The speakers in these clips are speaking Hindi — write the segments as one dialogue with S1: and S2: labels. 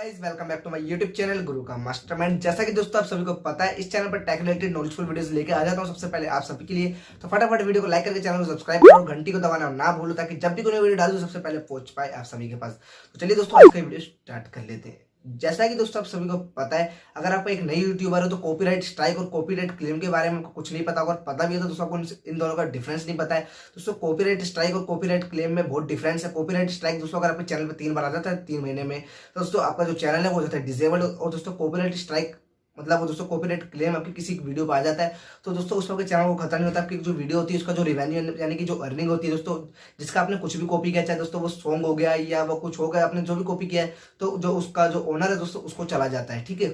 S1: Guys welcome back to my YouTube channel Guru का मास्टरमाइंड। जैसा कि दोस्तों आप सभी को पता है, इस चैनल पर टेक रिलेटेड नॉलेजफुल वीडियोस लेके आ जाता हूं सबसे पहले आप सभी के लिए। तो फटाफट वीडियो को लाइक करके चैनल को सब्सक्राइब करो और घंटी को दबाना ना भूलो ताकि जब भी कोई वीडियो डालूं सबसे पहले पहुंच पाए आप सभी के पास। तो चलिए दोस्तों आज का वीडियो स्टार्ट कर लेते हैं। जैसा कि दोस्तों आप सभी को पता है, अगर आप एक नई यूट्यूबर हो तो कॉपीराइट स्ट्राइक और कॉपीराइट क्लेम के बारे में आपको कुछ नहीं पता होगा, और पता भी है तो दोस्तों आपको इन दोनों का डिफरेंस नहीं पता है। दोस्तों कॉपीराइट स्ट्राइक और कॉपीराइट क्लेम में बहुत डिफरेंस है। कॉपीराइट स्ट्राइक दोस्तों अगर आपके चैनल पर 3 बार आ जाता है 3 महीने में, तो दोस्तों आपका जो चैनल है वो जाता है डिसेबल्ड। और दोस्तों कॉपीराइट स्ट्राइक मतलब वो दोस्तों कॉपीराइट क्लेम आपकी किसी वीडियो पर आ जाता है तो दोस्तों उस वक्त चैनल को खतरा नहीं होता। आपकी जो वीडियो होती है उसका जो रेवेन्यू यानी कि जो अर्निंग होती है दोस्तों, जिसका आपने कुछ भी कॉपी किया, चाहे दोस्तों वो सॉन्ग हो गया या वो कुछ हो गया, आपने जो भी कॉपी किया है तो जो उसका जो ओनर है दोस्तों उसको चला जाता है। ठीक है,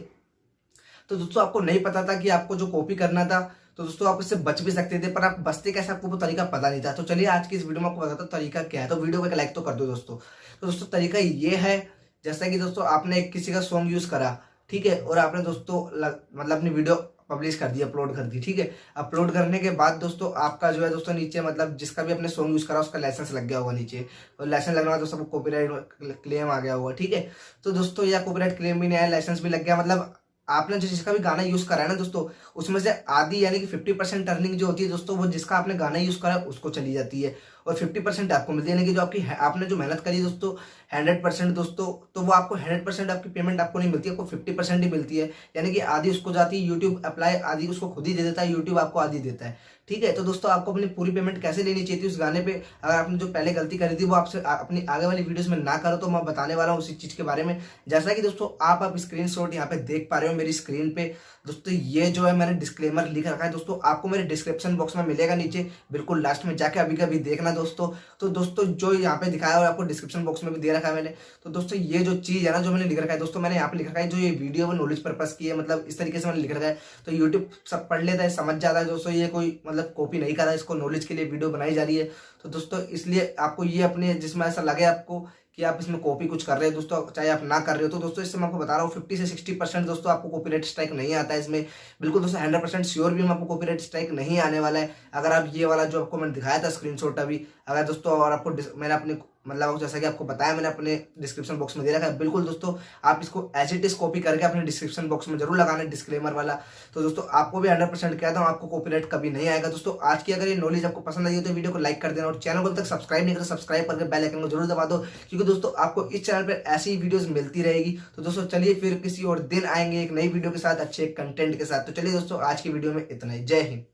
S1: तो दोस्तों आपको नहीं पता था कि आपको जो कॉपी करना था तो दोस्तों आप इससे बच भी सकते थे, पर आप बचते कैसे आपको वो तरीका पता नहीं था। तो चलिए आज की इस वीडियो में आपको बताता हूँ तरीका क्या है। तो वीडियो को एक लाइक तो कर दो दोस्तों। तो दोस्तों तरीका ये है, जैसा कि दोस्तों आपने किसी का सॉन्ग यूज करा, ठीक है, और आपने दोस्तों मतलब अपनी वीडियो पब्लिश कर दी, अपलोड कर दी। ठीक है, अपलोड करने के बाद दोस्तों आपका जो है दोस्तों नीचे मतलब जिसका भी अपने सॉन्ग यूज करा उसका लाइसेंस लग गया होगा नीचे, और लाइसेंस लगने के बाद दोस्तों कॉपीराइट क्लेम आ गया होगा। ठीक है, तो दोस्तों या कॉपीराइट क्लेम भी नहीं आया, लाइसेंस भी लग गया, मतलब आपने जो जिसका भी गाना यूज करा है ना दोस्तों, उसमें से आधी यानी कि 50% अर्निंग जो होती है दोस्तों वो जिसका आपने गाना यूज करा है उसको चली जाती है, और 50% आपको मिलती है। यानी कि जो आपने जो मेहनत करी दोस्तों 100% दोस्तों, तो वो आपको 100% आपकी पेमेंट आपको नहीं मिलती है, आपको 50% ही मिलती है। यानी कि आधी उसको जाती है यूट्यूब अप्लाई, आधी उसको खुद ही दे देता है यूट्यूब, आपको आधी देता है। ठीक है, तो दोस्तों आपको अपनी पूरी पेमेंट कैसे लेनी चाहिए थी उस गाने पे, अगर आपने जो पहले गलती करी थी वो आपसे अपनी आगे वाली वीडियोस में ना करो तो मैं बताने वाला हूँ उसी चीज के बारे में। जैसा कि दोस्तों आप स्क्रीनशॉट यहाँ पे देख पा रहे हो मेरी स्क्रीन पे दोस्तों, ये जो है मैंने डिस्क्लेमर लिख रखा है दोस्तों, आपको मेरे डिस्क्रिप्शन बॉक्स में मिलेगा नीचे, बिल्कुल लास्ट में जाके अभी कभी देखना दोस्तों। तो दोस्तों जो यहाँ पे दिखाया है और आपको डिस्क्रिप्शन बॉक्स में भी दे रखा है मैंने, तो दोस्तों ये जो चीज है ना जो मैंने लिख रखा है दोस्तों, मैंने यहाँ पे लिख रखा है जो ये वीडियो वो नॉलेज पर्पस की है, मतलब इस तरीके से मैंने लिख रखा है तो यूट्यूब सब पढ़ लेता है, समझ जाता है दोस्तों ये कोई मतलब कॉपी नहीं कर रहा है, इसको नॉलेज के लिए वीडियो बनाई जा रही है। तो दोस्तों इसलिए आपको ये अपने जिसमें ऐसा लगे आपको कि आप इसमें कॉपी कुछ कर रहे हो दोस्तों, चाहे आप ना कर रहे हो, तो दोस्तों इससे मैं आपको बता रहा हूँ 50 से 60% दोस्तों आपको कॉपीराइट स्ट्राइक नहीं आता है इसमें। बिल्कुल दोस्तों 100% श्योर भी आपको कॉपीराइट स्ट्राइक नहीं आने वाला है अगर आप ये वाला जो आपको मैंने दिखाया था स्क्रीनशॉट अभी, अगर दोस्तों और आपको मैंने अपने मतलब जैसा कि आपको बताया मैंने अपने डिस्क्रिप्शन बॉक्स में दे रखा है, बिल्कुल दोस्तों आप इसको एज इट इज कॉपी करके अपने डिस्क्रिप्शन बॉक्स में जरूर लगाना डिस्क्लेमर वाला। तो दोस्तों आपको भी 100% कहता हूँ आपको कॉपीराइट कभी नहीं आएगा। दोस्तों आज की अगर ये नॉलेज आपको पसंद आई हो तो वीडियो को लाइक कर देना, और चैनल को अभी तक सब्सक्राइब नहीं करो सब्सक्राइब करके बेल आइकन को जरूर दबा दो, क्योंकि दोस्तों आपको इस चैनल पर ऐसी ही वीडियोस मिलती रहेगी। तो दोस्तों चलिए फिर किसी और दिन आएंगे एक नई वीडियो के साथ, अच्छे कंटेंट के साथ। तो चलिए दोस्तों आज की वीडियो में इतना ही, जय हिंद।